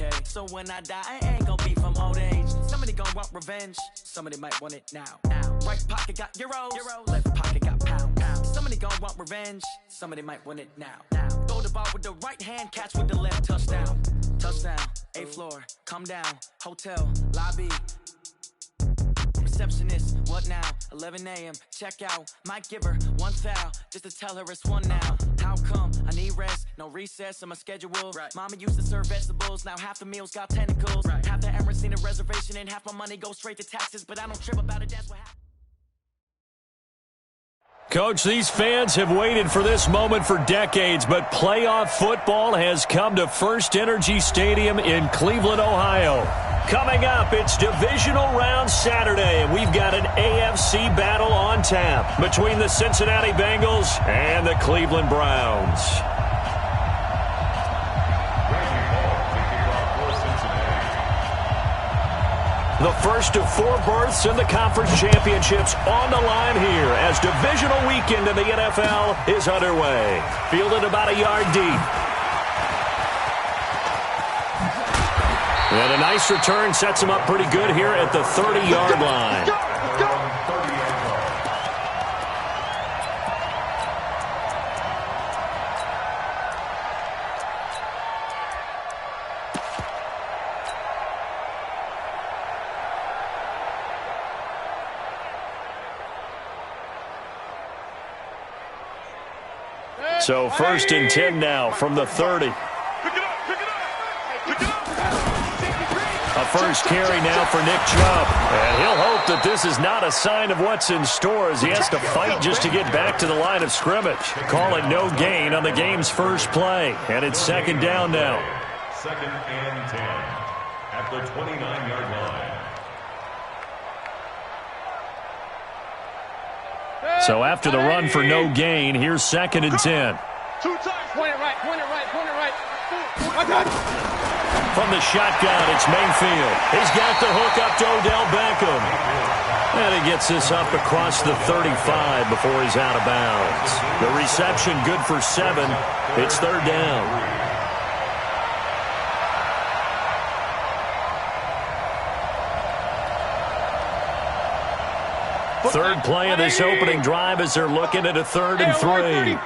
okay. So when I die, I ain't gonna be from old age. Somebody gonna want revenge, somebody might want it now. Right pocket got euros, left pocket got pounds. Somebody gonna want revenge, somebody might want it now. Throw the ball with the right hand, catch with the left, touchdown. Touchdown, 8th floor, come down, hotel, lobby. Receptionist, what now? 11 a.m., check out. Might give her one foul, just to tell her it's one now. How come? I need rest, no recess in my schedule. Right. Mama used to serve vegetables, now half the meals got tentacles. Right. Half the Emirates need a reservation and half my money goes straight to taxes, but I don't trip about it, that's what happened. Coach, these fans have waited for this moment for decades, but playoff football has come to First Energy Stadium in Cleveland, Ohio. Coming up, it's Divisional Round Saturday, and we've got an AFC battle on tap between the Cincinnati Bengals and the Cleveland Browns. The first of 4 berths in the conference championships on the line here as divisional weekend in the NFL is underway. Fielded about a yard deep. And a nice return sets him up pretty good here at the 30-yard line. So 1st and 10 now from the 30. A first carry now for Nick Chubb. And he'll hope that this is not a sign of what's in store as he has to fight just to get back to the line of scrimmage. Call it no gain on the game's first play. And it's 2nd down now. 2nd and 10 at the 29-yard line. So after the run for no gain, here's 2nd and 10. 2 times. Point it right. From the shotgun, it's Mayfield. He's got the hook up to Odell Beckham. And he gets this up across the 35 before he's out of bounds. The reception good for 7. It's 3rd down. Third play of this opening drive as they're looking at a 3rd and 3.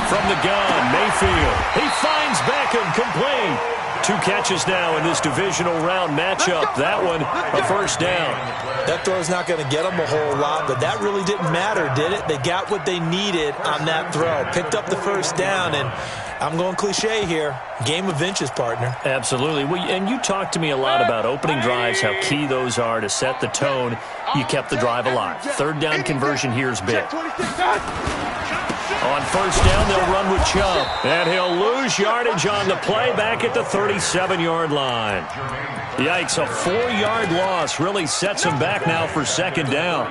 From the gun, Mayfield. He finds Beckham complete. 2 catches now in this divisional round matchup. That one, a 1st down. That throw's not going to get them a whole lot, but that really didn't matter, did it? They got what they needed on that throw. Picked up the 1st down, and I'm going cliche here. Game of inches, partner. Absolutely. Well, and you talked to me a lot about opening drives, how key those are to set the tone. You kept the drive alive. 3rd down conversion here is big. On 1st down, they'll run with Chubb. And he'll lose yardage on the play back at the 37-yard line. Yikes, a 4-yard loss really sets him back now for 2nd down.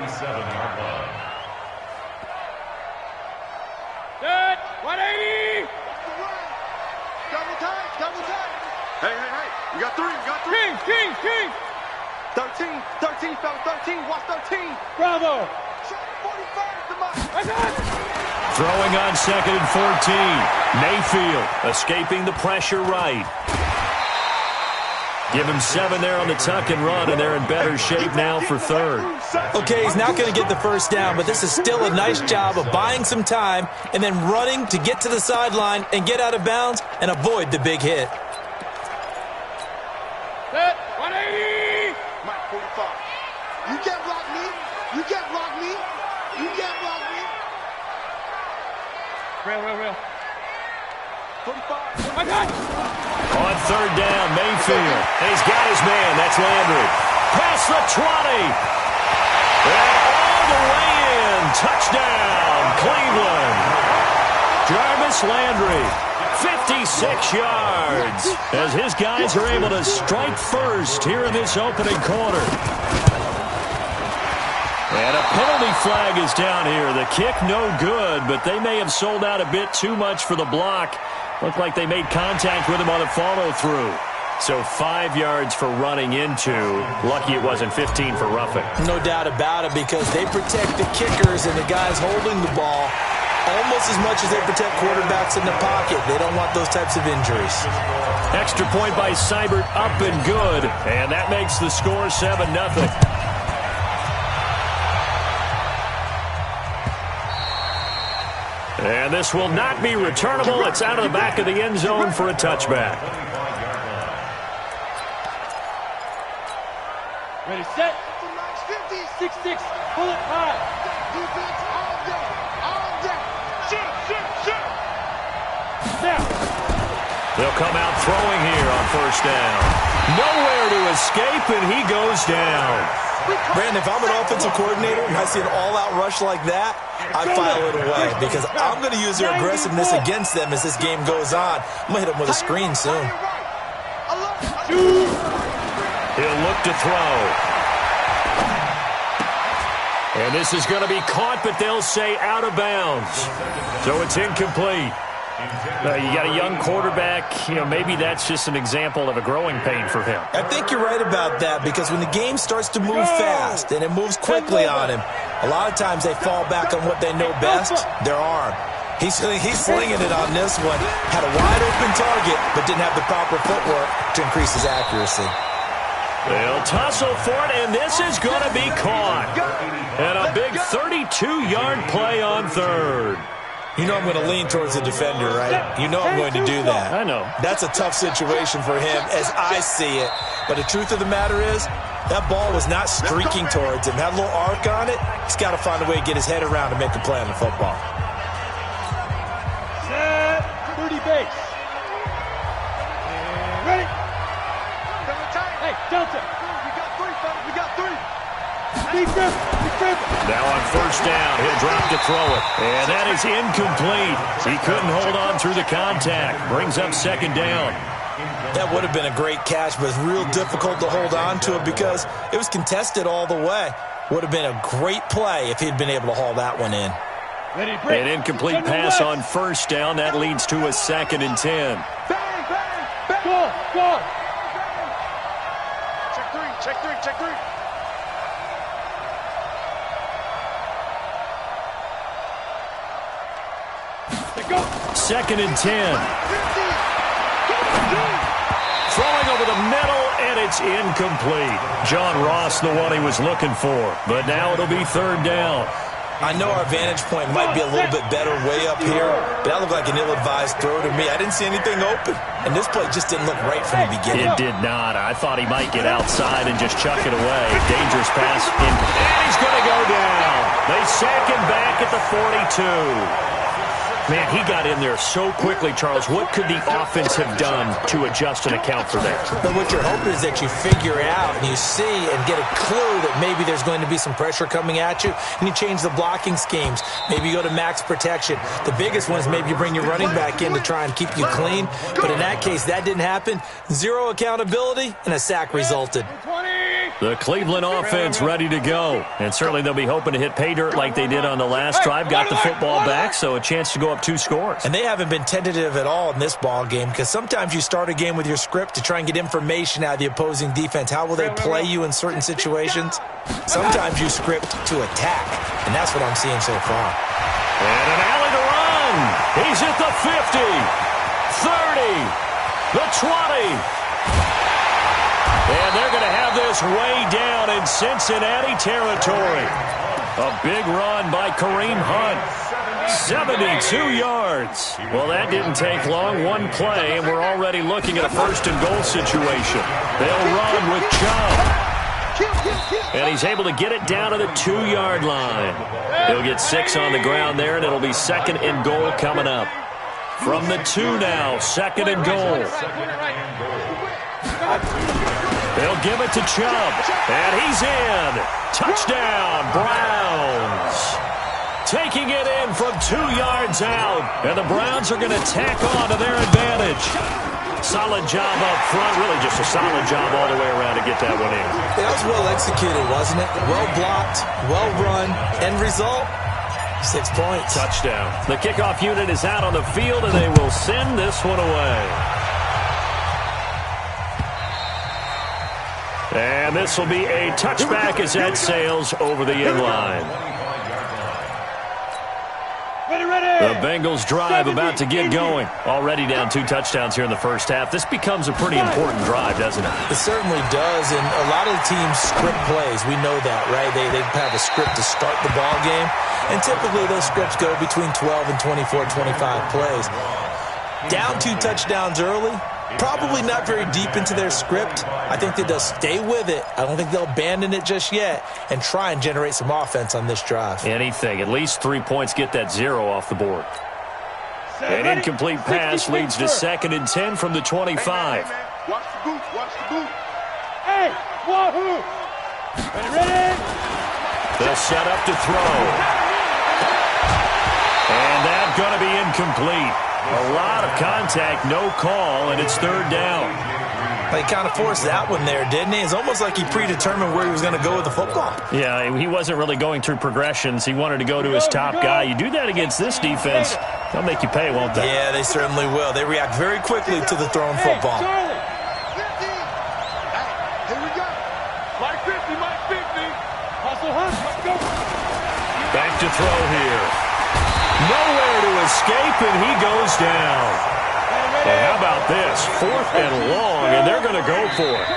Good. 180. Double time. Hey. We got 3. King. 13, fella, 13. Watch 13. Bravo. 45, come on. Throwing on 2nd and 14. Mayfield escaping the pressure right. Give him 7 there on the tuck and run, and they're in better shape now for 3rd. Okay, he's not going to get the 1st down, but this is still a nice job of buying some time and then running to get to the sideline and get out of bounds and avoid the big hit. Set. 180. Mike, 45. You can't block me. Real. 45. My God. On 3rd down, Mayfield. And he's got his man. That's Landry. Past the 20. And all the way in. Touchdown, Cleveland. Jarvis Landry, 56 yards. As his guys are able to strike first here in this opening quarter. And a penalty flag is down here. The kick no good, but they may have sold out a bit too much for the block. Looked like they made contact with him on the follow-through. So 5 yards for running into. Lucky it wasn't 15 for roughing. No doubt about it, because they protect the kickers and the guys holding the ball. almost as much as they protect quarterbacks in the pocket. They don't want those types of injuries. Extra point by Seibert, up and good. And that makes the score 7-0. And this will not be returnable. It's out of the back of the end zone for a touchback. Ready, set. 6-6. Pull it high. Defense all day. All day. Shoot. Now. They'll come out throwing here on first down. Nowhere to escape, and he goes down. Brandon, if I'm an offensive coordinator and I see an all-out rush like that, I file it away because I'm going to use their aggressiveness against them as this game goes on. I'm going to hit them with a screen soon. He'll look to throw. And this is going to be caught, but they'll say out of bounds. So it's incomplete. You got a young quarterback. Maybe that's just an example of a growing pain for him. I think you're right about that because when the game starts to move fast and it moves quickly on him, a lot of times they fall back on what they know best, their arm. He's slinging it on this one. Had a wide open target, but didn't have the proper footwork to increase his accuracy. They'll tussle for it, and this is going to be caught. And a big 32-yard play on third. You know I'm going to lean towards the defender, right? You know I'm going to do that. I know. That's a tough situation for him as I see it. But the truth of the matter is, that ball was not streaking towards him. Had a little arc on it. He's got to find a way to get his head around and make a play on the football. Set. 30 base. Ready? Hey, Delta. We got three, fellas. We got three. Now on first down, he'll drop to throw it. And that is incomplete. He couldn't hold on through the contact. Brings up second down. That would have been a great catch, but it's real difficult to hold on to it because it was contested all the way. Would have been a great play if he'd been able to haul that one in. An incomplete pass on first down. That leads to a 2nd and 10. Go. Check three. 2nd and 10. Throwing over the middle, and it's incomplete. John Ross, the one he was looking for. But now it'll be third down. I know our vantage point might be a little bit better way up here, but that looked like an ill-advised throw to me. I didn't see anything open, and this play just didn't look right from the beginning. It did not. I thought he might get outside and just chuck it away. Dangerous pass. And he's going to go down. They sack him back at the 42. Man, he got in there so quickly, Charles. What could the offense have done to adjust and account for that? But what you're hoping is that you figure out and you see and get a clue that maybe there's going to be some pressure coming at you, and you change the blocking schemes. Maybe you go to max protection. The biggest one is maybe you bring your running back in to try and keep you clean. But in that case, that didn't happen. Zero accountability, and a sack resulted. The Cleveland offense ready to go. And certainly they'll be hoping to hit pay dirt like they did on the last drive. Got the football back, so a chance to go up 2 scores. And they haven't been tentative at all in this ball game because sometimes you start a game with your script to try and get information out of the opposing defense. How will they play you in certain situations? Sometimes you script to attack, and that's what I'm seeing so far. And an alley to run. He's at the 50, 30, the 20. And they're going to have this way down in Cincinnati territory. A big run by Kareem Hunt. 72 yards. Well, that didn't take long. One play, and we're already looking at a 1st and goal situation. They'll run with Chubb. And he's able to get it down to the 2-yard line. He'll get 6 on the ground there, and it'll be 2nd and goal coming up. From the 2 now, 2nd and goal. They'll give it to Chubb, and he's in. Touchdown, Browns. Taking it in from 2 yards out, and the Browns are going to tack on to their advantage. Solid job up front, really just a solid job all the way around to get that one in. That was well executed, wasn't it? Well blocked, well run, end result, 6 points. Touchdown. The kickoff unit is out on the field, and they will send this one away. And this will be a touchback as that sails over the end line. Ready. The Bengals drive about to get going. Already down 2 touchdowns here in the first half. This becomes a pretty important drive, doesn't it? It certainly does, and a lot of the teams script plays. We know that, right? They have a script to start the ball game, and typically those scripts go between 12 and 24, 25 plays. Down 2 touchdowns early, probably not very deep into their script. I think they'll stay with it. I don't think they'll abandon it just yet and try and generate some offense on this drive. Anything. At least 3 points get that 0 off the board. An incomplete pass leads to 2nd and 10 from the 25. Hey, watch the boots, watch the boots. Hey, wahoo! Ready? They'll set up to throw. And that's going to be incomplete. A lot of contact, no call, and it's 3rd down. He kind of forced that one there, didn't he? It's almost like he predetermined where he was going to go with the football. Yeah, he wasn't really going through progressions. He wanted to go to his top guy. You do that against this defense, they'll make you pay, won't they? Yeah, they certainly will. They react very quickly to the thrown football. Charlie. 50. Hey, here we go. Mike 50, Mike 50. Hustle, hustle, let's go. Back to throw here. Nowhere to escape, and he goes down. And how about this? 4th and long, and they're going to go for it.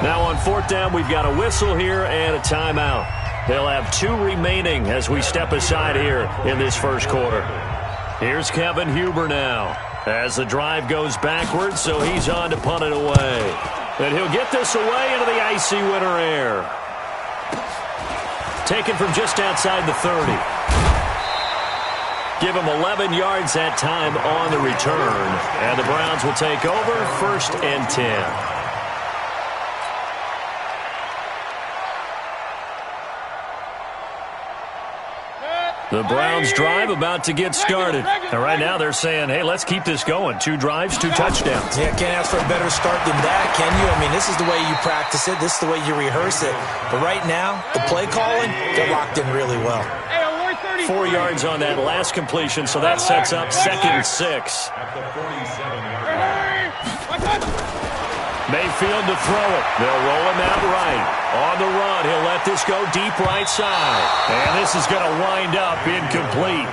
Now on 4th down, we've got a whistle here and a timeout. They'll have 2 remaining as we step aside here in this first quarter. Here's Kevin Huber now as the drive goes backwards, so he's on to punt it away. And he'll get this away into the icy winter air. Taken from just outside the 30. Give him 11 yards that time on the return. And the Browns will take over 1st and 10. The Browns drive about to get started. And right now they're saying, hey, let's keep this going. 2 drives, 2 touchdowns. Yeah, can't ask for a better start than that, can you? I mean, this is the way you practice it. This is the way you rehearse it. But right now, the play calling, they're locked in really well. 4 yards on that last completion, so that sets up 2nd and 6. At the 47-yard line. Mayfield to throw it. They'll roll him out right. On the run, he'll let this go deep right side. And this is going to wind up incomplete.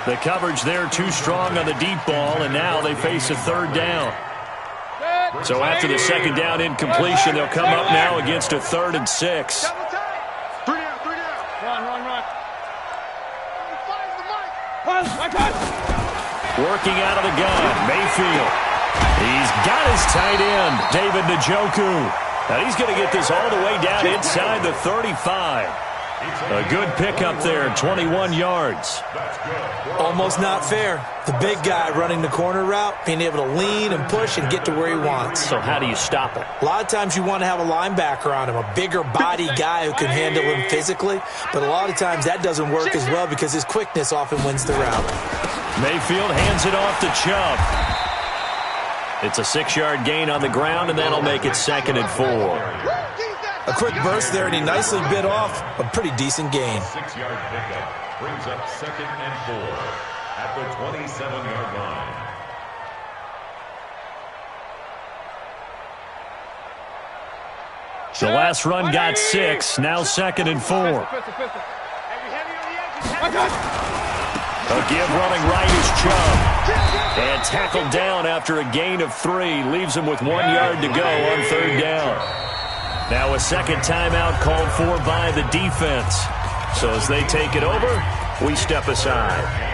The coverage there too strong on the deep ball, and now they face a 3rd down. So after the 2nd down incompletion, they'll come up now against a 3rd and 6. Working out of the gun, Mayfield. He's got his tight end, David Njoku. And he's going to get this all the way down inside the 35. A good pickup there, 21 yards. Almost not fair. The big guy running the corner route, being able to lean and push and get to where he wants. So how do you stop it? A lot of times you want to have a linebacker on him, a bigger body guy who can handle him physically. But a lot of times that doesn't work as well because his quickness often wins the route. Mayfield hands it off to Chubb. It's a 6-yard gain on the ground, and that'll make it 2nd and 4. A quick burst there, and he nicely bit off a pretty decent gain. 6-yard pickup brings up 2nd and 4 at the 27-yard line. The last run got 6, now 2nd and 4. A give running right is Chubb. And tackled down after a gain of 3. Leaves him with 1 yard to go on 3rd down. Now a 2nd timeout called for by the defense. So as they take it over, we step aside.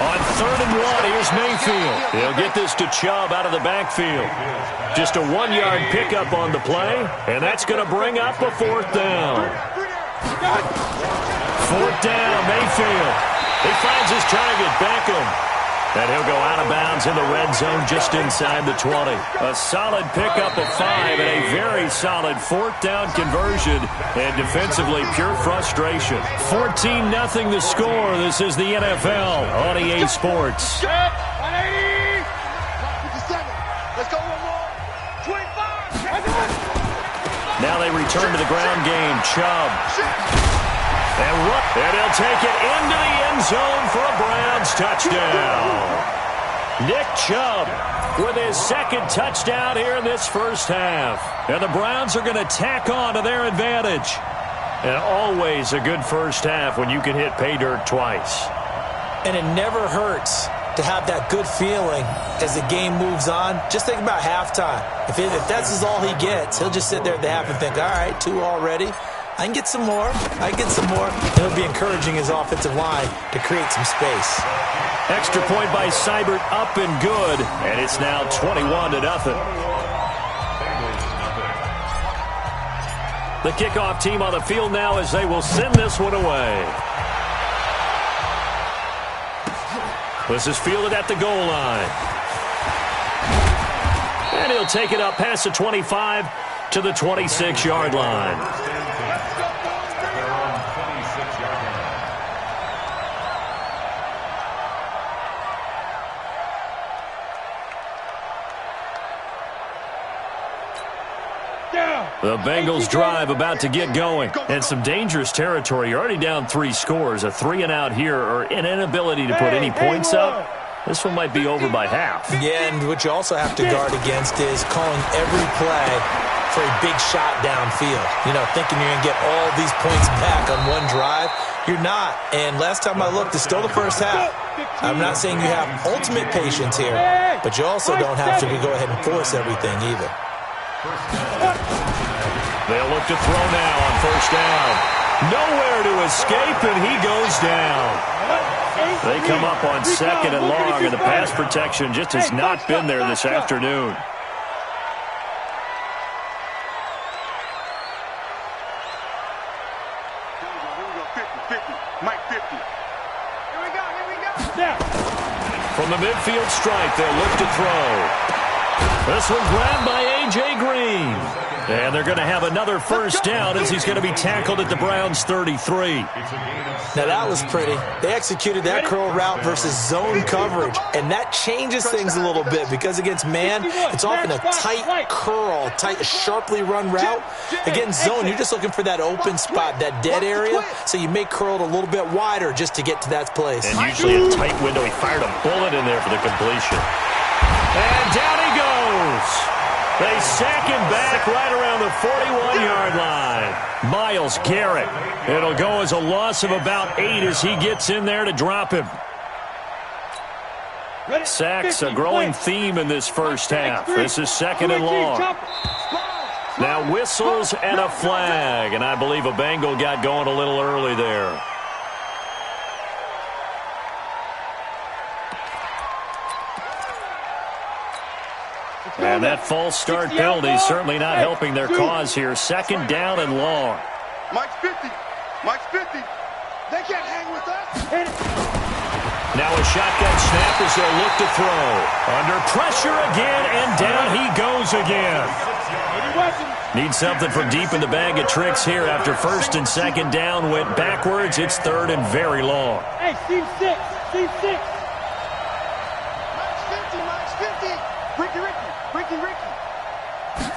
On 3rd and 1, here's Mayfield. He'll get this to Chubb out of the backfield. Just a 1-yard pickup on the play, and that's going to bring up a 4th down. 4th down, Mayfield. He finds his target, Beckham. And he'll go out of bounds in the red zone just inside the 20. A solid pickup of 5 and a very solid 4th down conversion. And defensively, pure frustration. 14-0 the score. This is the NFL on EA Sports. return to the ground game. Chubb. And he'll take it into the end zone for a Browns touchdown. Nick Chubb with his second touchdown here in this first half. And the Browns are going to tack on to their advantage. And always a good first half when you can hit pay dirt twice. And it never hurts to have that good feeling as the game moves on. Just think about halftime. If that's all he gets, he'll just sit there at the half and think, all right, 2 already. I can get some more. And he'll be encouraging his offensive line to create some space. Extra point by Seibert, up and good. And it's now 21-0. The kickoff team on the field now as they will send this one away. This is fielded at the goal line. And he'll take it up past the 25 to the 26-yard line. The Bengals drive about to get going. And some dangerous territory. You're already down 3 scores. A 3-and-out here or an inability to put any points up. This one might be over by half. Yeah, and what you also have to guard against is calling every play for a big shot downfield. You know, thinking you're going to get all these points back on one drive. You're not. And last time I looked, it's still the first half. I'm not saying you have ultimate patience here, but you also don't have to go ahead and force everything either. They'll look to throw now on first down. Nowhere to escape, and he goes down. They come up on 2nd and long, and the pass protection just has not been there this afternoon. From the midfield stripe, they'll look to throw. This one grabbed by A.J. Green. And they're going to have another first down as he's going to be tackled at the Browns' 33. Now, that was pretty. They executed that curl route versus zone coverage, and that changes things a little bit because against man, it's often a tight curl, sharply run route. Against zone, you're just looking for that open spot, that dead area, so you may curl it a little bit wider just to get to that place. And usually a tight window. He fired a bullet in there for the completion. And down he goes. They sack him back right around the 41-yard line. Myles Garrett. It'll go as a loss of about 8 as he gets in there to drop him. Sacks, a growing theme in this first half. This is 2nd and long. Now whistles and a flag, and I believe a Bengal got going a little early there. And that false start penalty is certainly not helping their cause here. 2nd down and long. Mike's 50. Mike's 50. They can't hang with us. Now a shotgun snap as they'll look to throw. Under pressure again, and down he goes again. Need something from deep in the bag of tricks here after 1st and 2nd down went backwards. It's 3rd and very long. Hey, Steve 6. Steve 6. Mike's 50. Mike's 50. Ricky.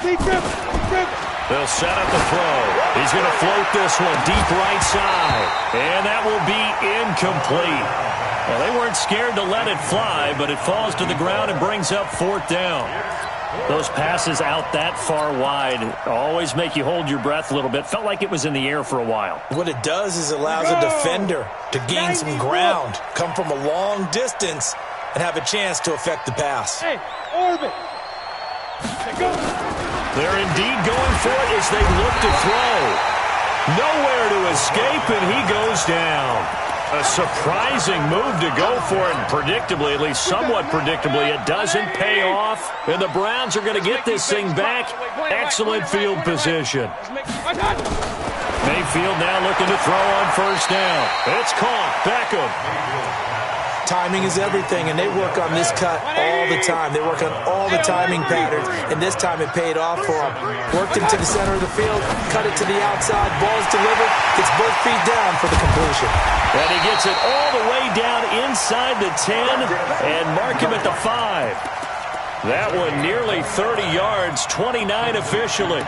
Steve Griffin. They'll set up the throw. He's going to float this one deep right side. And that will be incomplete. Well, they weren't scared to let it fly, but it falls to the ground and brings up 4th down. Those passes out that far wide always make you hold your breath a little bit. Felt like it was in the air for a while. What it does is it allows a defender to gain some ground, come from a long distance, and have a chance to affect the pass. Hey, orbit. They're indeed going for it as they look to throw. Nowhere to escape, and he goes down. A surprising move to go for it, and predictably, at least somewhat predictably, it doesn't pay off. And the Browns are going to get this thing back. Excellent field position. Mayfield now looking to throw on first down. It's caught. Beckham. Timing is everything, and they work on this cut all the time. They work on all the timing patterns, and this time it paid off for them. Worked it to the center of the field, cut it to the outside, ball's delivered, gets both feet down for the completion. And he gets it all the way down inside the 10 and mark him at the 5. That one nearly 30 yards, 29 officially.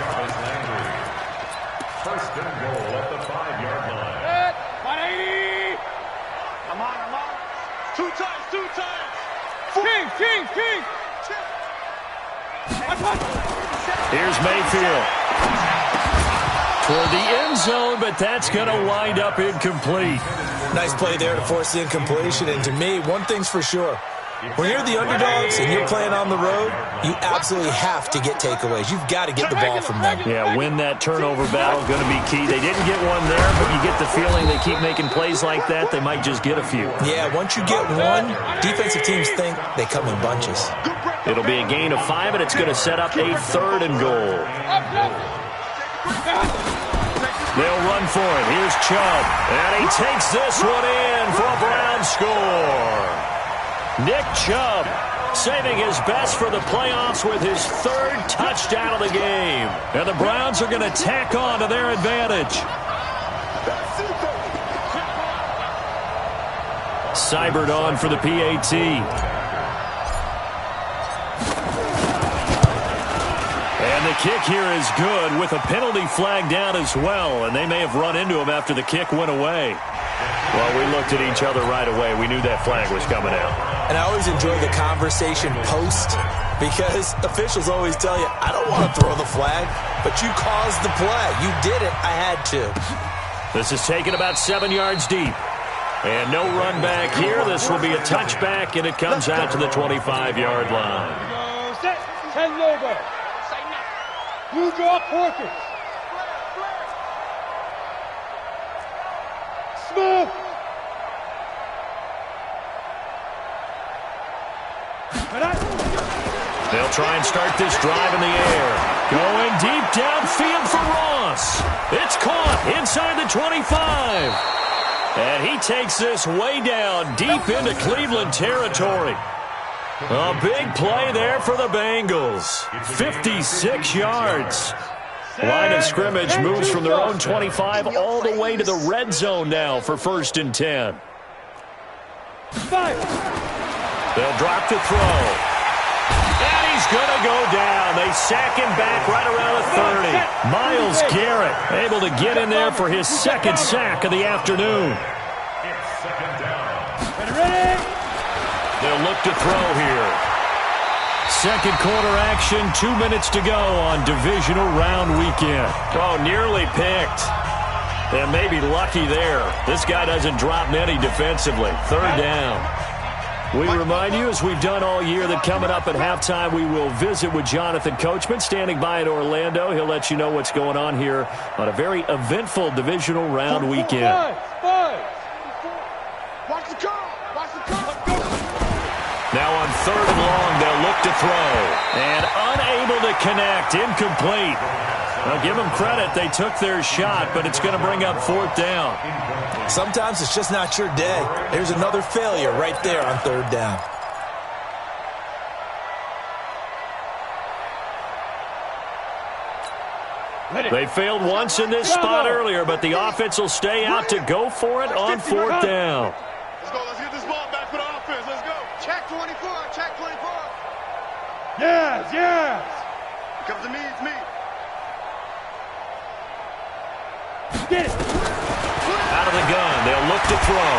Here's Mayfield. Toward the end zone, but that's going to wind up incomplete. Nice play there to force the incompletion. And to me, one thing's for sure. When you're the underdogs and you're playing on the road, you absolutely have to get takeaways. You've got to get the ball from them. Yeah, win that turnover battle, going to be key. They didn't get one there, but you get the feeling they keep making plays like that, they might just get a few. Yeah, once you get one, defensive teams think they come in bunches. It'll be a gain of 5, and it's going to set up a 3rd and goal. They'll run for it. Here's Chubb, and he takes this one in for a Brown score. Nick Chubb saving his best for the playoffs with his 3rd touchdown of the game. And the Browns are going to tack on to their advantage. Seibert on for the PAT. And the kick here is good with a penalty flag down as well. And they may have run into him after the kick went away. Well, we looked at each other right away. We knew that flag was coming out. And I always enjoy the conversation post because officials always tell you, I don't want to throw the flag, but you caused the play. You did it. I had to. This is taken about 7 yards deep. And no run back here. This will be a touchback, and it comes out to the 25-yard line. Set. 10 logo. You draw portraits. Smooth. They'll try and start this drive in the air. Going deep downfield for Ross. It's caught inside the 25. And he takes this way down deep into Cleveland territory. A big play there for the Bengals. 56 yards. Line of scrimmage moves from their own 25 all the way to the red zone now for 1st and 10. They'll drop to throw. And he's going to go down. They sack him back right around the 30. Myles Garrett able to get in there for his 2nd sack of the afternoon. It's 2nd down. Ready? They'll look to throw here. 2nd quarter action, 2 minutes to go on divisional round weekend. Oh, nearly picked. And maybe lucky there. This guy doesn't drop many defensively. 3rd down. We remind you, as we've done all year, that coming up at halftime, we will visit with Jonathan Coachman, standing by in Orlando. He'll let you know what's going on here on a very eventful divisional round weekend. Watch the call. Watch the call. Now on 3rd and long, they'll look to throw. And unable to connect, incomplete. Now give them credit, they took their shot, but it's going to bring up 4th down. Sometimes it's just not your day. There's another failure right there on 3rd down. They failed once in this spot earlier, but the offense will stay out to go for it on 4th down. Let's go. Let's get this ball back for the offense. Let's go. Check 24. Check 24. Yes, yes. Comes to me. It's me. Get it. Out of the gun, they'll look to throw.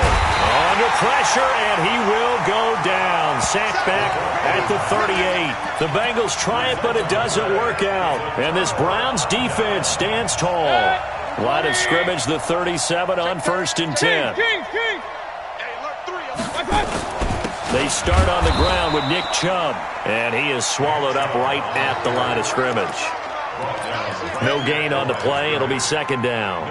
Under pressure, and he will go down. Sacked back at the 38. The Bengals try it, but it doesn't work out. And this Browns defense stands tall. Line of scrimmage, the 37 on 1st and 10. King. They start on the ground with Nick Chubb, and he is swallowed up right at the line of scrimmage. No gain on the play. It'll be 2nd down.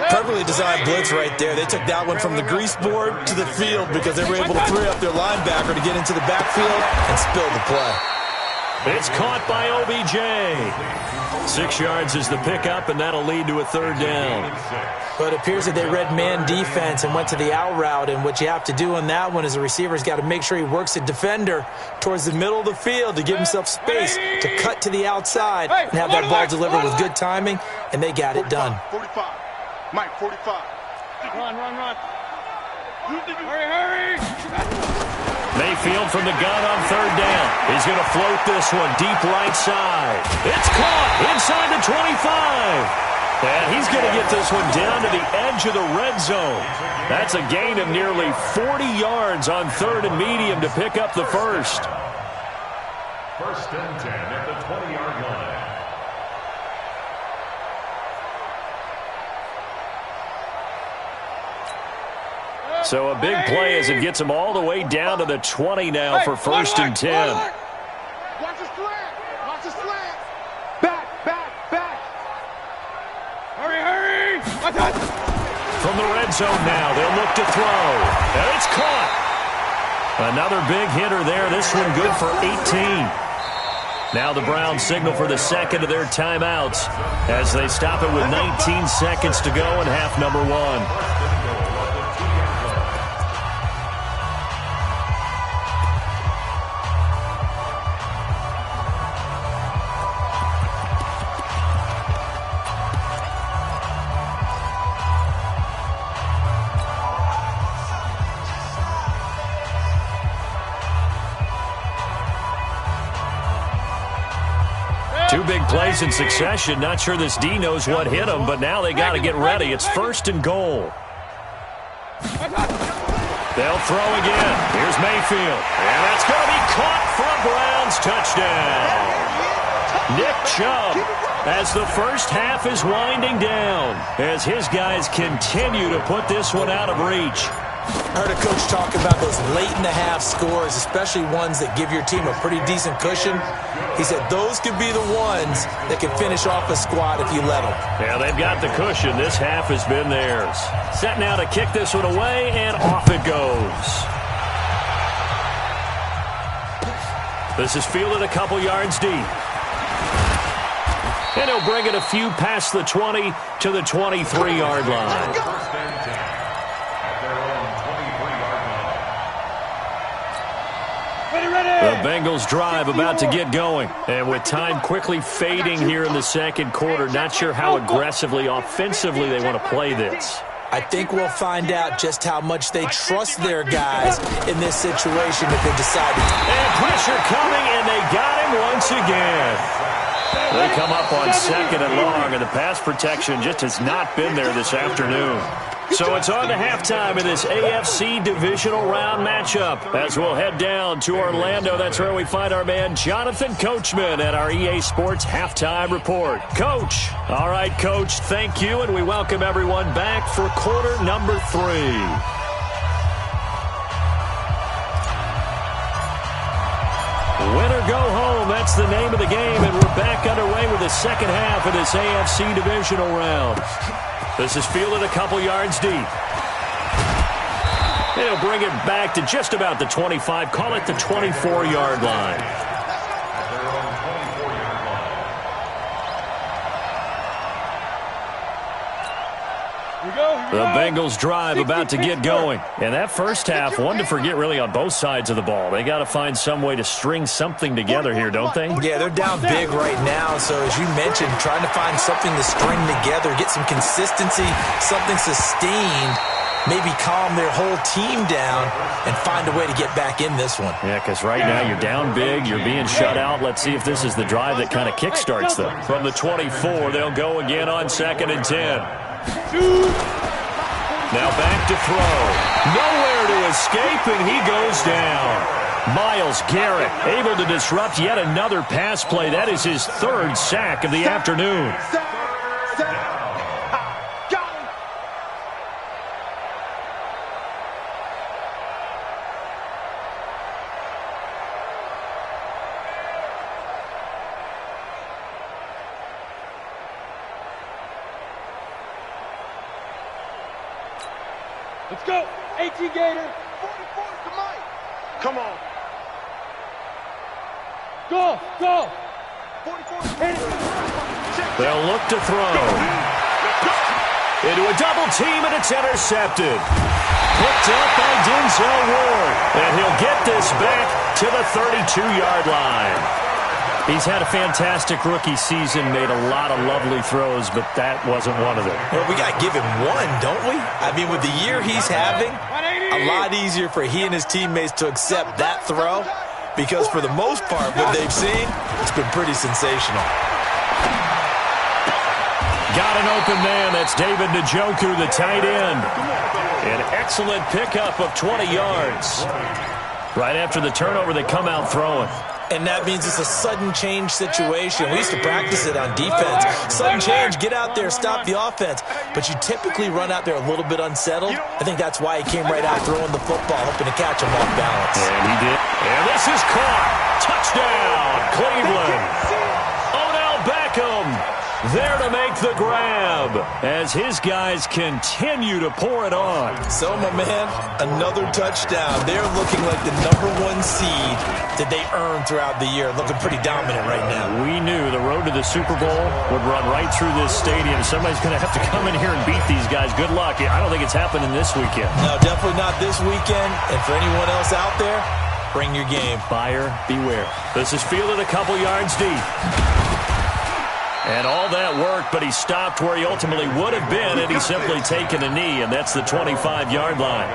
Perfectly designed blitz right there. They took that one from the grease board to the field because they were able to free up their linebacker to get into the backfield and spill the play. It's caught by OBJ. 6 yards is the pickup, and that'll lead to a 3rd down. But it appears that they read man defense and went to the out route, and what you have to do on that one is the receiver's got to make sure he works the defender towards the middle of the field to give himself space to cut to the outside and have that ball delivered with good timing, and they got it done. 45. Mike, 45. Run. Hurry. Mayfield from the gun on 3rd down. He's going to float this one deep right side. It's caught inside the 25. And he's going to get this one down to the edge of the red zone. That's a gain of nearly 40 yards on 3rd and medium to pick up the 1st. First and 10 at the 20-yard line. So a big play as it gets them all the way down to the 20 now for first and 10. Watch the slant. Watch the slant. Back. Hurry. Watch out. From the red zone now, they'll look to throw. And it's caught. Another big hitter there. This one good for 18. Now the Browns signal for the second of their timeouts as they stop it with 19 seconds to go in half number 1. Two big plays in succession. Not sure this D knows what hit him, but now they got to get ready. It's first and goal. They'll throw again. Here's Mayfield. And that's going to be caught for a Browns touchdown. Nick Chubb, as the first half is winding down, as his guys continue to put this one out of reach. I heard a coach talk about those late-in-the-half scores, especially ones that give your team a pretty decent cushion. He said those could be the ones that can finish off a squad if you let them. Yeah, they've got the cushion. This half has been theirs. Set now to kick this one away, and off it goes. This is fielded a couple yards deep. And he'll bring it a few past the 20 to the 23-yard line. The Bengals drive about to get going. And with time quickly fading here in the second quarter, not sure how aggressively, offensively they want to play this. I think we'll find out just how much they trust their guys in this situation if they decide to. And pressure coming, and they got him once again. They come up on second and long, and the pass protection just has not been there this afternoon. So it's on to halftime in this AFC divisional round matchup as we'll head down to Orlando. That's where we find our man Jonathan Coachman at our EA Sports Halftime Report. Coach. All right, Coach, thank you, and we welcome everyone back for quarter number 3. Win or go home, that's the name of the game, and we're back underway with the second half of this AFC divisional round. This is fielded a couple yards deep. He'll bring it back to just about the 25, call it the 24-yard line. The Bengals drive about to get going. And that first half, one to forget really on both sides of the ball. They got to find some way to string something together here, don't they? Yeah, they're down big right now. So as you mentioned, trying to find something to string together, get some consistency, something sustained, maybe calm their whole team down and find a way to get back in this one. Yeah, because right now you're down big, you're being shut out. Let's see if this is the drive that kind of kickstarts them. From the 24, they'll go again on second and 10. Now back to throw. Nowhere to escape, and he goes down. Myles Garrett able to disrupt yet another pass play. That is his third sack of the afternoon. Let's go. 18 Gator. 44 to Mike. Come on. Go. 44 They'll look to throw. Into a double team, and it's intercepted. Picked up by Denzel Ward. And he'll get this back to the 32-yard line. He's had a fantastic rookie season, made a lot of lovely throws, but that wasn't one of them. Well, we got to give him one, don't we? I mean, with the year he's having, a lot easier for he and his teammates to accept that throw because for the most part, what they've seen, it's been pretty sensational. Got an open man. That's David Njoku, the tight end. An excellent pickup of 20 yards. Right after the turnover, they come out throwing. And that means it's a sudden change situation. We used to practice it on defense. Sudden change, get out there, stop the offense. But you typically run out there a little bit unsettled. I think that's why he came right out throwing the football, hoping to catch him off balance. And he did. And this is caught. Touchdown, Cleveland. Odell Beckham there to make the grab as his guys continue to pour it on. So, my man, another touchdown. They're looking like the #1 seed that they earned throughout the year. Looking pretty dominant right now. We knew the road to the Super Bowl would run right through this stadium. Somebody's going to have to come in here and beat these guys. Good luck. I don't think it's happening this weekend. No, definitely not this weekend. And for anyone else out there, bring your game. Buyer beware. This is fielded a couple yards deep. And all that worked, but he stopped where he ultimately would have been had he simply taken a knee, and that's the 25-yard line.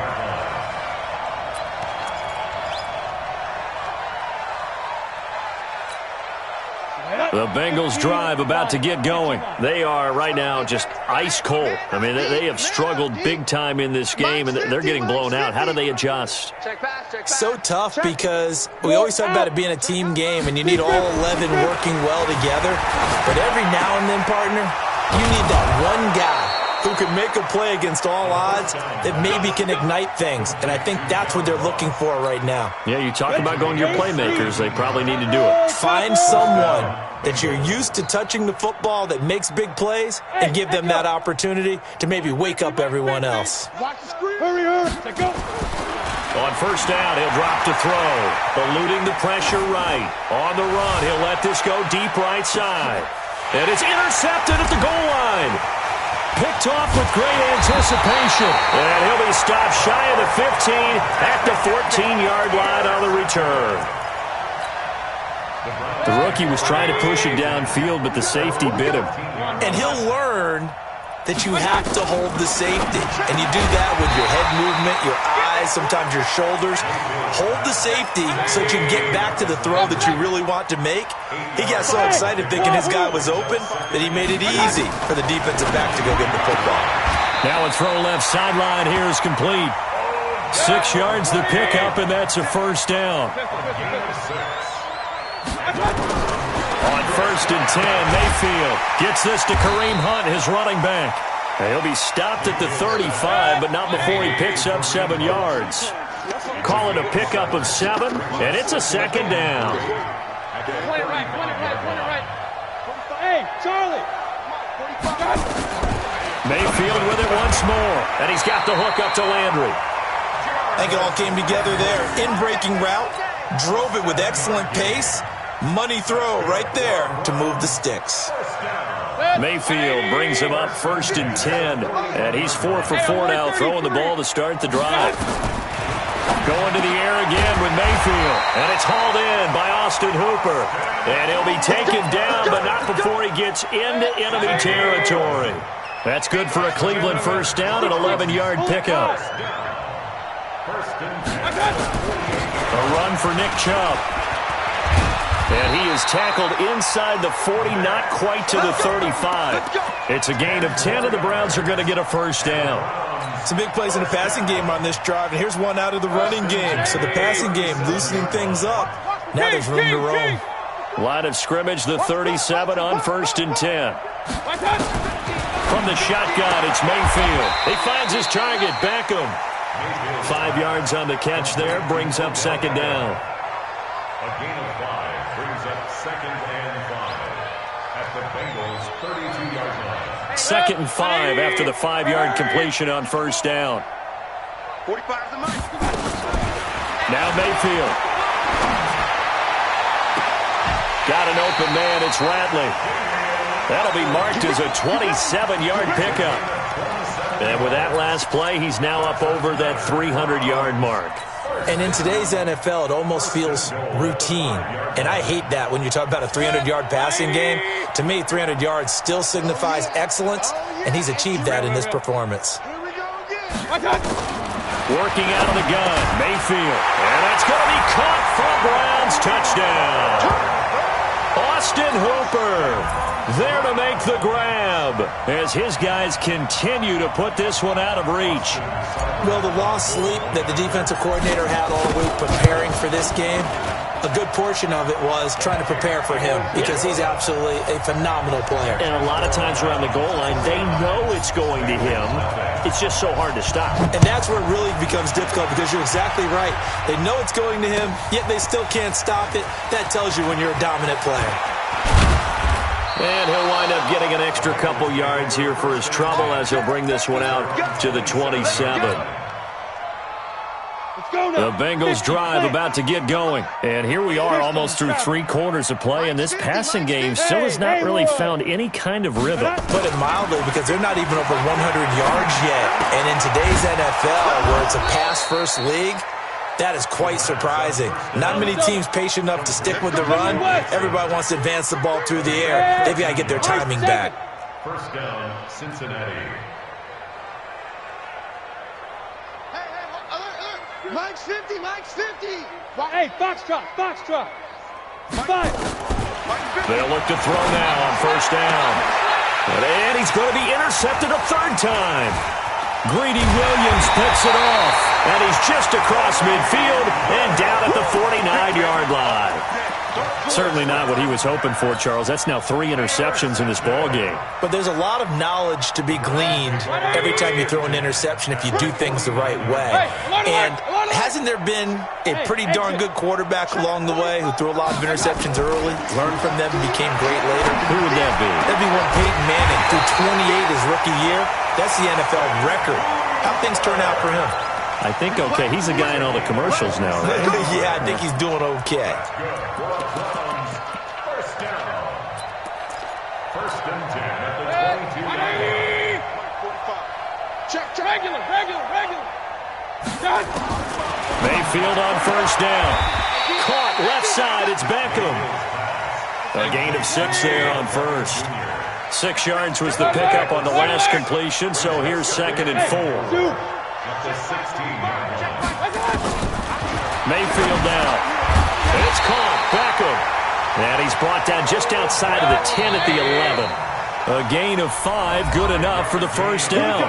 The Bengals drive about to get going. They are right now just ice cold. I mean, they have struggled big time in this game, and they're getting blown out. How do they adjust? So tough because we always talk about it being a team game, and you need all 11 working well together. But every now and then, partner, you need that one guy who can make a play against all odds that maybe can ignite things. And I think that's what they're looking for right now. Yeah, you talk about going to your playmakers. They probably need to do it. Find someone that you're used to touching the football that makes big plays and give them that opportunity to maybe wake up everyone else. On first down, he'll drop to throw. Eluding the pressure right. On the run, he'll let this go deep right side. And it's intercepted at the goal line. Picked off with great anticipation. And he'll be stopped shy of the 15 at the 14-yard line on the return. The rookie was trying to push it downfield, but the safety bit him. And he'll learn that you have to hold the safety. And you do that with your head movement, your eyes, sometimes your shoulders. Hold the safety so that you can get back to the throw that you really want to make. He got so excited thinking his guy was open that he made it easy for the defensive back to go get the football. Now a throw left sideline here is complete. 6 yards the pickup, and that's a first down. On first and 10, Mayfield gets this to Kareem Hunt, his running back. And he'll be stopped at the 35, but not before he picks up 7 yards. Call it a pickup of 7, and it's a second down. Point it right. Hey, Charlie. Mayfield with it once more, and he's got the hook up to Landry. I think it all came together there. In-breaking route, drove it with excellent pace. Money throw right there to move the sticks. Mayfield brings him up first and 10, and he's 4 for 4 now, throwing the ball to start the drive. Going to the air again with Mayfield, and it's hauled in by Austin Hooper. And he'll be taken down, but not before he gets into enemy territory. That's good for a Cleveland first down, an 11-yard pickup. A run for Nick Chubb. And he is tackled inside the 40, not quite to the 35. It's a gain of 10, and the Browns are going to get a first down. Some big plays in the passing game on this drive, and here's one out of the running game. So the passing game loosening things up. Now there's room to roam. Line of scrimmage, the 37 on first and 10. From the shotgun, it's Mayfield. He finds his target, Beckham. 5 yards on the catch there, brings up second down. A gain of 5 brings up second and 5 at the Bengals' 32-yard line. Second and 5 after the 5-yard completion on first down. 45 the mic. Now Mayfield. Got an open man, it's Ratley. That'll be marked as a 27-yard pickup. And with that last play, he's now up over that 300-yard mark. And in today's NFL, it almost feels routine. And I hate that when you talk about a 300-yard passing game. To me, 300 yards still signifies excellence, and he's achieved that in this performance. Working out of the gun, Mayfield. And that's going to be caught for a Browns touchdown. Austin Hooper there to make the grab as his guys continue to put this one out of reach. Well, the lost sleep that the defensive coordinator had all week preparing for this game, a good portion of it was trying to prepare for him because he's absolutely a phenomenal player. And a lot of times around the goal line, they know it's going to him. It's just so hard to stop. And that's where it really becomes difficult because you're exactly right. They know it's going to him, yet they still can't stop it. That tells you when you're a dominant player. And he'll wind up getting an extra couple yards here for his trouble as he'll bring this one out to the 27. The Bengals drive about to get going. And here we are almost through 3 quarters of play, and this passing game still has not really found any kind of rhythm. Put it mildly, because they're not even over 100 yards yet. And in today's NFL, where it's a pass-first league, that is quite surprising. Not many teams patient enough to stick with the run. Everybody wants to advance the ball through the air. They've got to get their timing back. First down, Cincinnati. Mike's 50, Mike's 50. Hey, Foxtrot. They'll look to throw now on first down. And he's going to be intercepted a third time. Greedy Williams picks it off. And he's just across midfield and down at the 49-yard line. Certainly not what he was hoping for, Charles. That's now 3 interceptions in this ball game. But there's a lot of knowledge to be gleaned every time you throw an interception if you do things the right way. And hasn't there been a pretty darn good quarterback along the way who threw a lot of interceptions early, learned from them, and became great later? Who would that be? That'd be one Peyton Manning threw 28 his rookie year. That's the NFL record. How'd things turn out for him? I think okay. He's the guy in all the commercials now, right? Yeah, I think he's doing okay. First down. First and 10 at the 22-yard line. Check. Regular. Mayfield on first down. Caught left side. It's Beckham. A gain of 6 there on first. 6 yards was the pickup on the last completion, so here's 2nd and 4. At the 16-yard line. Mayfield down. It's caught. Beckham. And he's brought down just outside of the 10 at the 11. A gain of 5, good enough for the first down.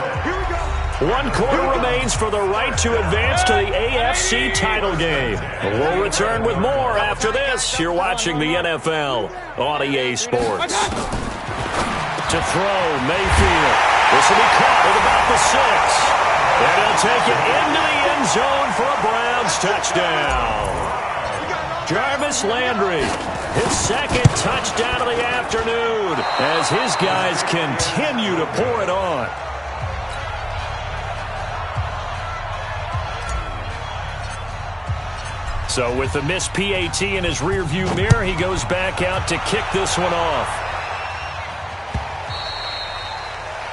1 quarter remains for the right to advance to the AFC title game. We'll return with more after this. You're watching the NFL on EA Sports. To throw, Mayfield. This will be caught at about the 6. And he'll take it into the end zone for a Browns touchdown. Jarvis Landry, his 2nd touchdown of the afternoon as his guys continue to pour it on. So with the missed PAT in his rearview mirror, he goes back out to kick this one off.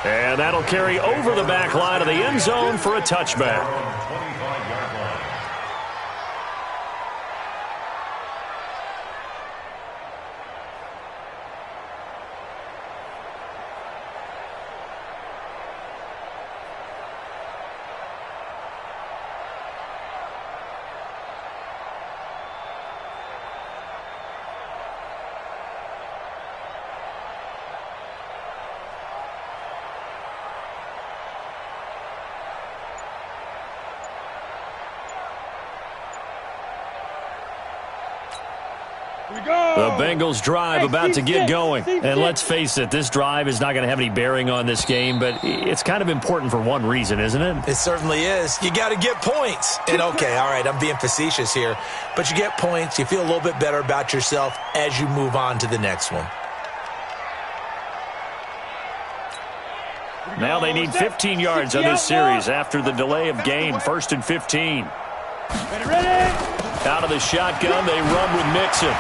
And that'll carry over the back line of the end zone for a touchback. 25-yard line. The Bengals drive about to get going. And let's face it, this drive is not going to have any bearing on this game, but it's kind of important for one reason, isn't it? It certainly is. You got to get points. And okay, all right, I'm being facetious here, but you get points, you feel a little bit better about yourself as you move on to the next one. Now they need 15 yards on this series after the delay of game. 1st and 15. Out of the shotgun, they run with Mixon.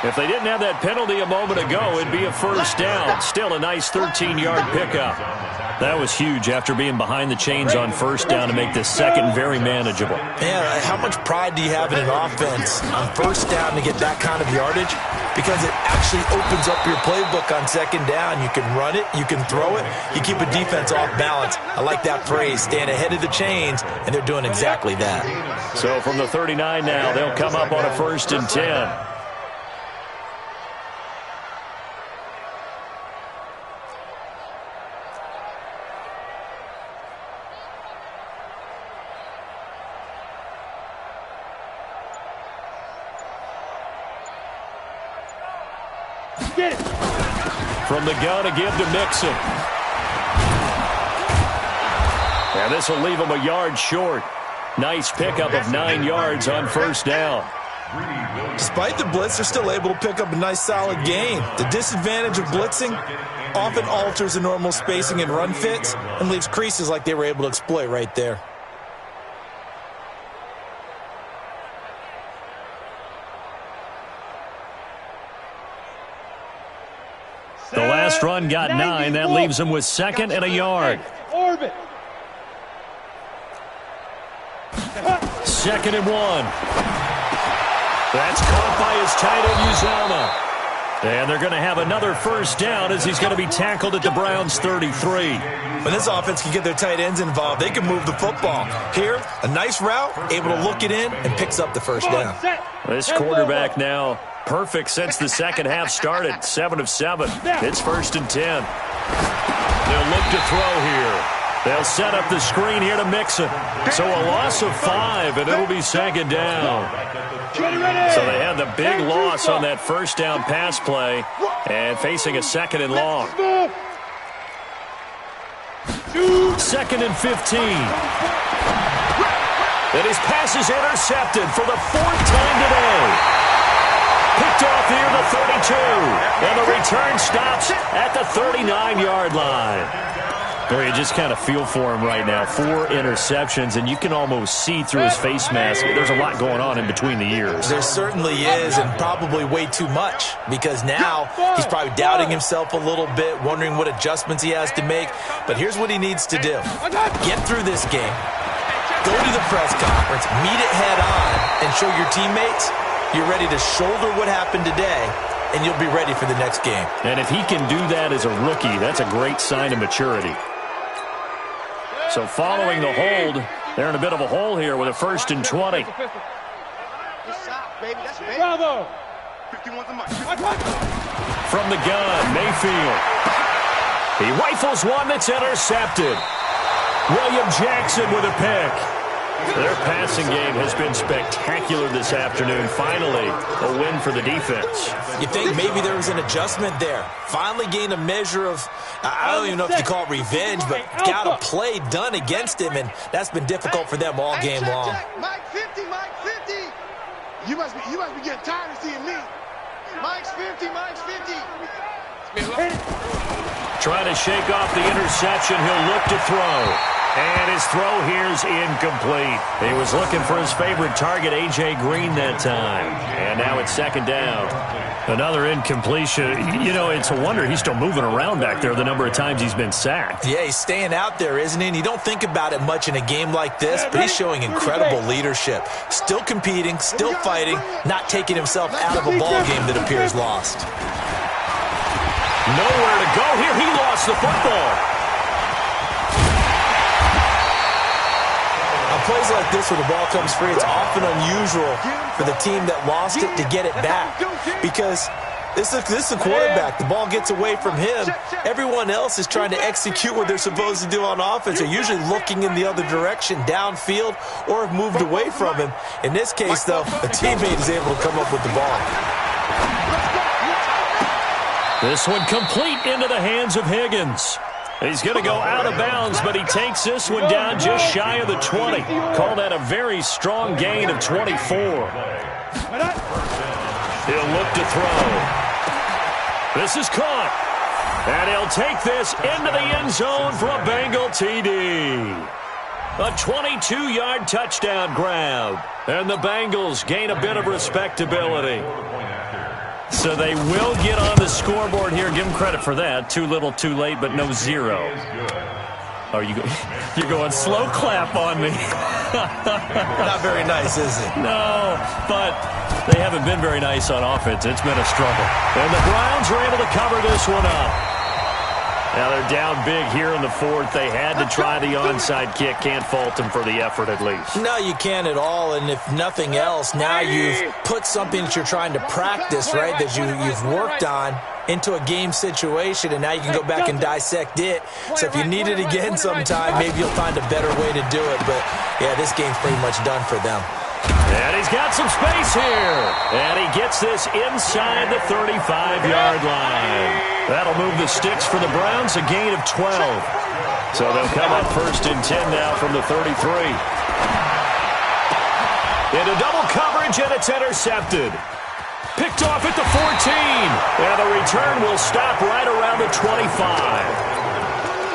If they didn't have that penalty a moment ago, it'd be a first down. Still a nice 13-yard pickup. That was huge after being behind the chains on first down to make this second very manageable. Yeah, how much pride do you have in an offense on first down to get that kind of yardage? Because it actually opens up your playbook on second down. You can run it, you can throw it, you keep a defense off balance. I like that phrase, stand ahead of the chains, and they're doing exactly that. So from the 39 now, they'll come up on a 1st and 10. Get it. From the gun, a give to Mixon. And this will leave him a yard short. Nice pickup of 9 yards on first down. Despite the blitz, they're still able to pick up a nice, solid gain. The disadvantage of blitzing often alters the normal spacing and run fits and leaves creases like they were able to exploit right there. The last run got 9. That leaves him with 2nd and a yard. Orbit. 2nd and 1. That's caught by his tight end, Uzomah. And they're going to have another first down as he's going to be tackled at the Browns' 33. When this offense can get their tight ends involved, they can move the football. Here, a nice route, able to look it in, and picks up the first down. This quarterback now perfect since the second half started. 7 of 7. It's 1st and 10. They'll look to throw here. They'll set up the screen here to Mixon. So a loss of 5, and it'll be 2nd down. So they had the big loss on that first down pass play and facing a 2nd and long. 2nd and 15. And his pass is intercepted for the 4th time today. Picked off near the 32. And the return stops at the 39-yard line. Boy, you just kind of feel for him right now. 4 interceptions, and you can almost see through his face mask. There's a lot going on in between the ears. There certainly is, and probably way too much, because now he's probably doubting himself a little bit, wondering what adjustments he has to make. But here's what he needs to do. Get through this game. Go to the press conference, meet it head on, and show your teammates you're ready to shoulder what happened today, and you'll be ready for the next game. And if he can do that as a rookie, that's a great sign of maturity. So following the hold, they're in a bit of a hole here with a 1st and 20. Bravo. From the gun, Mayfield. He rifles one that's intercepted. William Jackson with a pick. Their passing game has been spectacular this afternoon. Finally, a win for the defense. You think maybe there was an adjustment there. Finally gained a measure of, I don't even know if you call it revenge, but got a play done against him, and that's been difficult for them all game long. Mike 50, Mike 50. You must be getting tired of seeing me. Mike's 50, Mike's 50. Trying to shake off the interception. He'll look to throw. And his throw here's incomplete. He was looking for his favorite target, A.J. Green, that time. And now it's 2nd down. Another incompletion. You know, it's a wonder he's still moving around back there the number of times he's been sacked. Yeah, he's staying out there, isn't he? And you don't think about it much in a game like this, but he's showing incredible leadership. Still competing, still fighting, not taking himself out of a ball game that appears lost. Nowhere to go here. He lost the football. Plays like this where the ball comes free, it's often unusual for the team that lost it to get it back, because this is the quarterback. The ball gets away from him. Everyone else is trying to execute what they're supposed to do on offense. They're usually looking in the other direction, downfield, or have moved away from him. In this case, though, a teammate is able to come up with the ball. This one complete into the hands of Higgins. He's going to go out of bounds, but he takes this one down just shy of the 20. Call that a very strong gain of 24. He'll look to throw. This is caught. And he'll take this into the end zone for a Bengal TD. A 22-yard touchdown grab. And the Bengals gain a bit of respectability. So they will get on the scoreboard here. Give them credit for that. Too little, too late, but no 0. Oh, you're going slow clap on me. Not very nice, is it? No, but they haven't been very nice on offense. It's been a struggle. And the Browns are able to cover this one up. Now they're down big here in the 4th. They had to try the onside kick. Can't fault them for the effort at least. No, you can't at all. And if nothing else, now you've put something that you're trying to practice, right, that you've worked on into a game situation, and now you can go back and dissect it. So if you need it again sometime, maybe you'll find a better way to do it. But, yeah, this game's pretty much done for them. And he's got some space here. And he gets this inside the 35-yard line. That'll move the sticks for the Browns, a gain of 12. So they'll come up 1st and 10 now from the 33. Into double coverage, and it's intercepted. Picked off at the 14. And the return will stop right around the 25.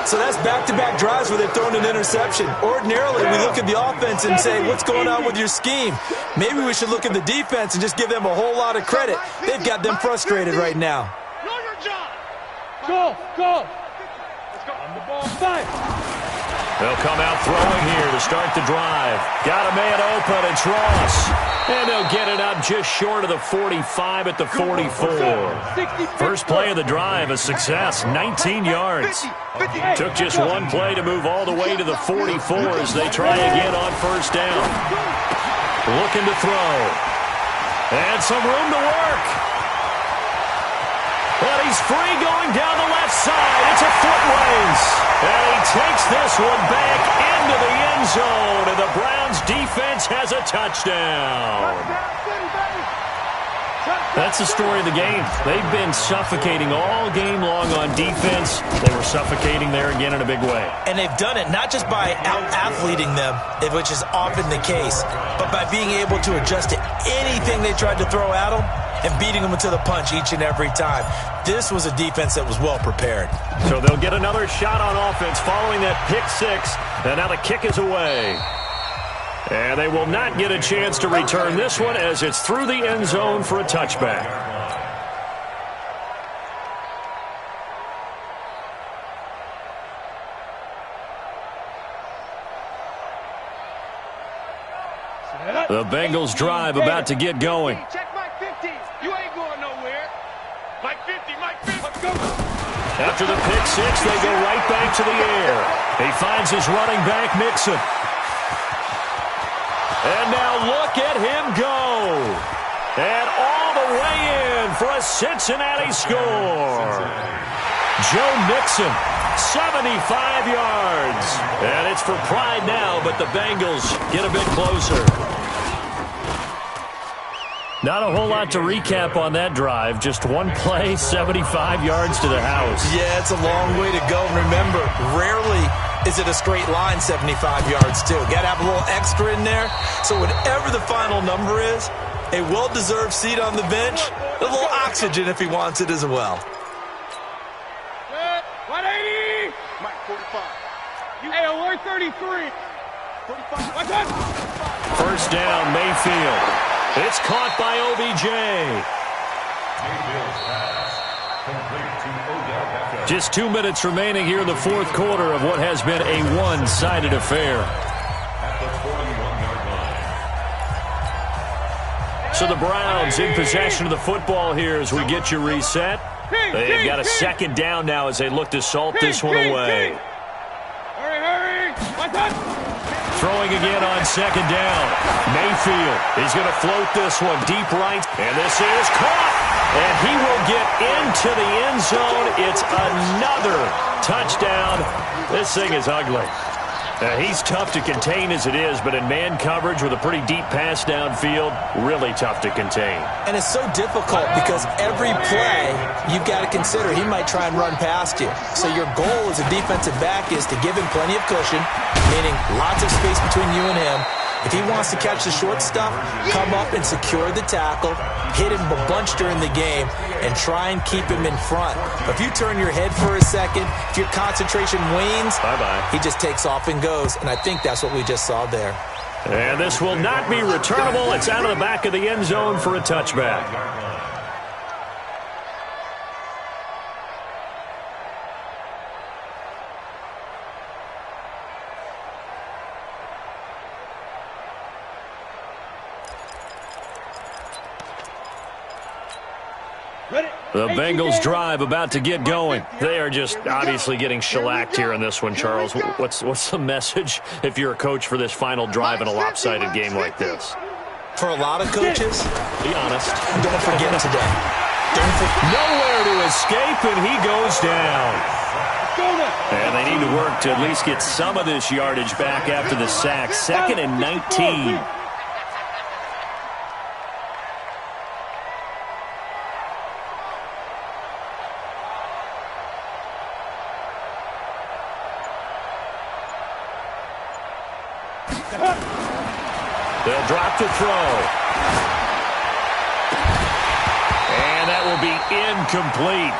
So that's back-to-back drives where they've thrown an interception. Ordinarily, we look at the offense and say, what's going on with your scheme? Maybe we should look at the defense and just give them a whole lot of credit. They've got them frustrated right now. Know your job. Go. Let's go. On the ball. Five. They'll come out throwing here to start the drive. Got a man open. It's Ross. And they'll get it up just short of the 45 at the 44. First play of the drive, a success, 19 yards. Took just one play to move all the way to the 44 as they try again on 1st down. Looking to throw. And some room to work. But he's free going down the left side. It's a foot race. And he takes this one back into the end zone. And the Browns defense has a touchdown. That's the story of the game. They've been suffocating all game long on defense. They were suffocating there again in a big way. And they've done it not just by out-athleting them, which is often the case, but by being able to adjust to anything they tried to throw at them and beating them to the punch each and every time. This was a defense that was well prepared. So they'll get another shot on offense following that pick 6. And now the kick is away. And they will not get a chance to return this one as it's through the end zone for a touchback. The Bengals drive about to get going. Check Mike 50. You ain't going nowhere. Mike 50, Mike 50. Let's go. After the pick 6, they go right back to the air. He finds his running back, Mixon. And now look at him go. And all the way in for a Cincinnati score. Joe Mixon, 75 yards. And it's for pride now, but the Bengals get a bit closer. Not a whole lot to recap on that drive. Just one play, 75 yards to the house. Yeah, it's a long way to go. Remember, rarely is it a straight line 75 yards, too. Got to have a little extra in there. So whatever the final number is, a well-deserved seat on the bench, a little oxygen if he wants it as well. 180. Mike 45. Hey, alert 33. 45. Watch out. First down, Mayfield. It's caught by OBJ. Just 2 minutes remaining here in the fourth quarter of what has been a one-sided affair. So the Browns in possession of the football here as we get you reset. They've got a second down now as they look to salt this one away. Hurry. Watch out. Throwing again on second down. Mayfield is going to float this one deep right. And this is caught. And he will get into the end zone. It's another touchdown. This thing is ugly. He's tough to contain as it is, but in man coverage with a pretty deep pass downfield, really tough to contain. And it's so difficult because every play you've got to consider he might try and run past you. So your goal as a defensive back is to give him plenty of cushion, meaning lots of space between you and him. If he wants to catch the short stuff, come up and secure the tackle, hit him a bunch during the game, and try and keep him in front. But if you turn your head for a second, if your concentration wanes, bye-bye. He just takes off and goes, and I think that's what we just saw there. And this will not be returnable. It's out of the back of the end zone for a touchback. The Bengals drive about to get going. They are just obviously getting shellacked here in this one, Charles. What's the message if you're a coach for this final drive in a lopsided game like this? For a lot of coaches, be honest. Don't forget today. Nowhere to escape, and he goes down. And they need to work to at least get some of this yardage back after the sack. 2nd and 19. They'll drop to throw. And that will be incomplete.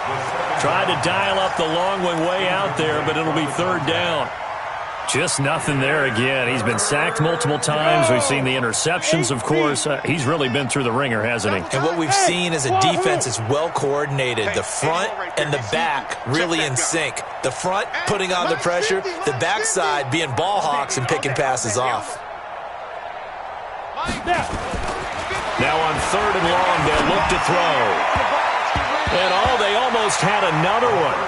Tried to dial up the long one way out there, but it'll be third down. Just nothing there again. He's been sacked multiple times. We've seen the interceptions, of course. He's really been through the ringer, hasn't he? And what we've seen is a defense is well coordinated. The front and the back really in sync. The front putting on the pressure, the backside being ball hawks and picking passes off. Now on third and long, they'll look to throw. And they almost had another one.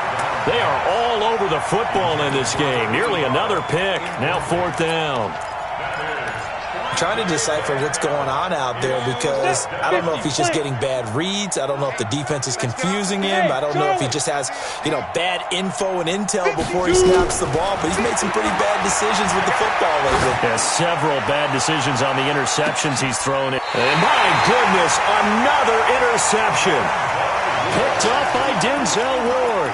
They are all over the football in this game. Nearly another pick. Now fourth down. I'm trying to decipher what's going on out there because I don't know if he's just getting bad reads. I don't know if the defense is confusing him. I don't know if he just has, bad info and intel before he snaps the ball. But he's made some pretty bad decisions with the football lately. Yeah, several bad decisions on the interceptions he's thrown. And my goodness, another interception. Picked off by Denzel Ward.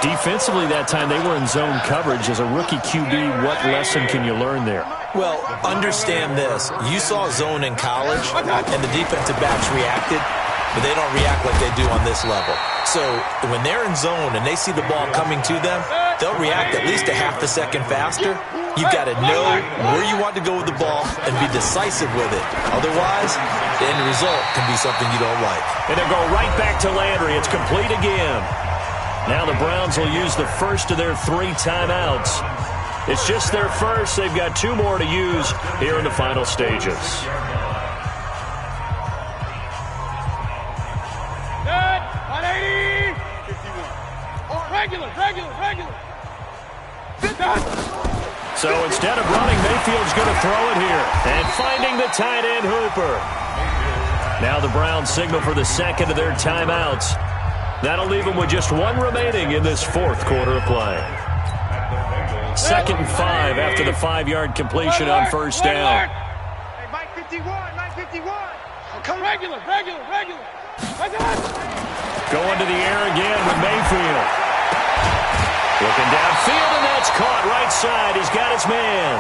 Defensively that time, they were in zone coverage. As a rookie QB, what lesson can you learn there? Well, understand this. You saw zone in college, and the defensive backs reacted, but they don't react like they do on this level. So when they're in zone and they see the ball coming to them, they'll react at least a half a second faster. You've got to know where you want to go with the ball and be decisive with it. Otherwise, the end result can be something you don't like. And they'll go right back to Landry. It's complete again. Now the Browns will use the first of their 3 timeouts. It's just their first. They've got 2 more to use here in the final stages. Good. 180. 51. Regular. So instead of running, Mayfield's going to throw it here. And finding the tight end, Hooper. Now the Browns signal for the second of their timeouts. That'll leave them with just 1 remaining in this fourth quarter of play. 2nd and 5 after the 5-yard completion on first down. Hey, Mike 51. Regular. Going to the air again with Mayfield. Looking downfield, and that's caught right side. He's got his man.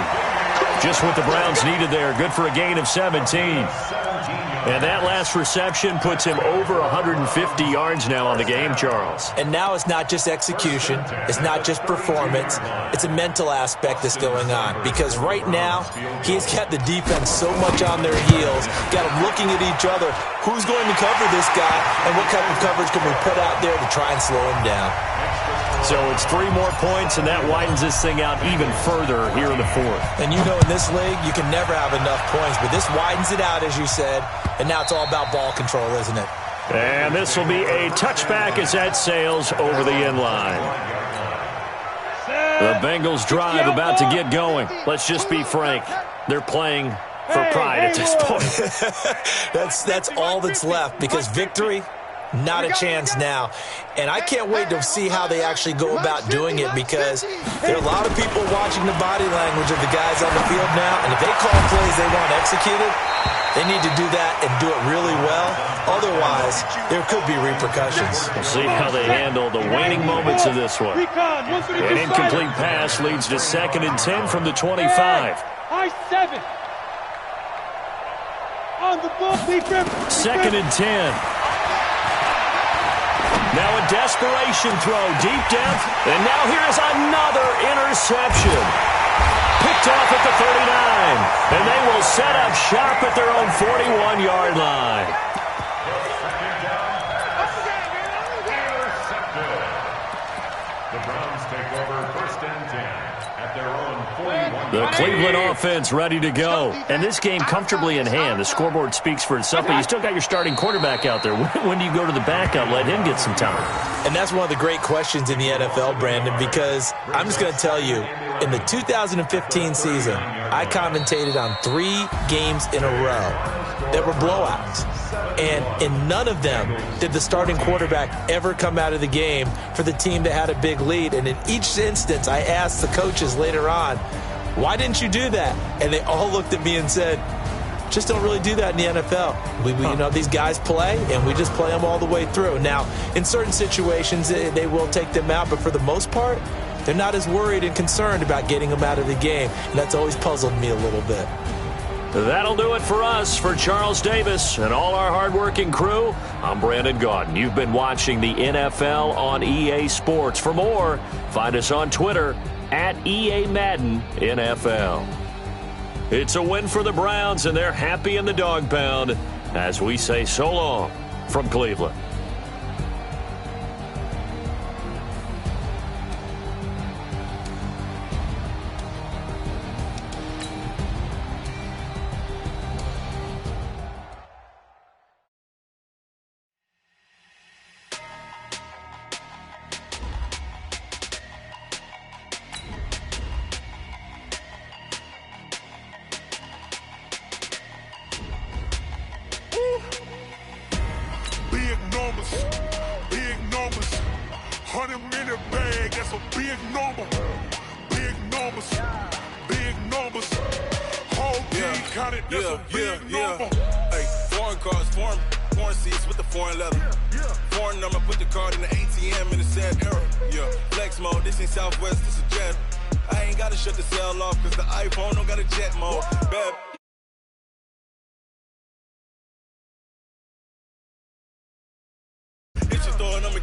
Just what the Browns needed there. Good for a gain of 17. And that last reception puts him over 150 yards now on the game, Charles. And now it's not just execution. It's not just performance. It's a mental aspect that's going on. Because right now, he's got the defense so much on their heels, got them looking at each other. Who's going to cover this guy, and what type of coverage can we put out there to try and slow him down? So it's 3 more points, and that widens this thing out even further here in the fourth. And in this league, you can never have enough points, but this widens it out, as you said, and now it's all about ball control, isn't it? And this will be a touchback as that sails over the end line. The Bengals drive about to get going. Let's just be frank. They're playing for pride at this point. That's all that's left, because victory, not a chance now. And I can't wait to see how they actually go about doing it, because there are a lot of people watching the body language of the guys on the field now, and if they call plays they want executed, they need to do that and do it really well. Otherwise, there could be repercussions. We'll see how they handle the waning moments of this one. An incomplete pass leads to 2nd and 10 from the 25. High 7. On the ball, 2nd and 10. Now a desperation throw deep down. And now here is another interception. Picked off at the 39. And they will set up shop at their own 41-yard line. The Browns take over 1st and 10 at their own 41. The Cleveland offense ready to go. And this game comfortably in hand. The scoreboard speaks for itself, but you still got your starting quarterback out there. When do you go to the backup, let him get some time? And that's one of the great questions in the NFL, Brandon, because I'm just going to tell you, in the 2015 season, I commentated on 3 games in a row that were blowouts. And in none of them did the starting quarterback ever come out of the game for the team that had a big lead. And in each instance, I asked the coaches later on, why didn't you do that? And they all looked at me and said, just don't really do that in the NFL. These guys play, and we just play them all the way through. Now, in certain situations, they will take them out, but for the most part, they're not as worried and concerned about getting him out of the game. And that's always puzzled me a little bit. That'll do it for us. For Charles Davis and all our hardworking crew, I'm Brandon Gaudin. You've been watching the NFL on EA Sports. For more, find us on Twitter at EA Madden NFL. It's a win for the Browns, and they're happy in the dog pound as we say so long from Cleveland. Big numbers, 100-minute bag, that's a big number. Big numbers, whole team counted, that's a big number. Hey, foreign cars, foreign seats with the foreign leather. Foreign number, put the card in the ATM in the sad era. Yeah, flex mode, this ain't Southwest, this a jet. I ain't gotta shut the cell off, cause the iPhone don't got a jet mode. Bad. It's your throwing them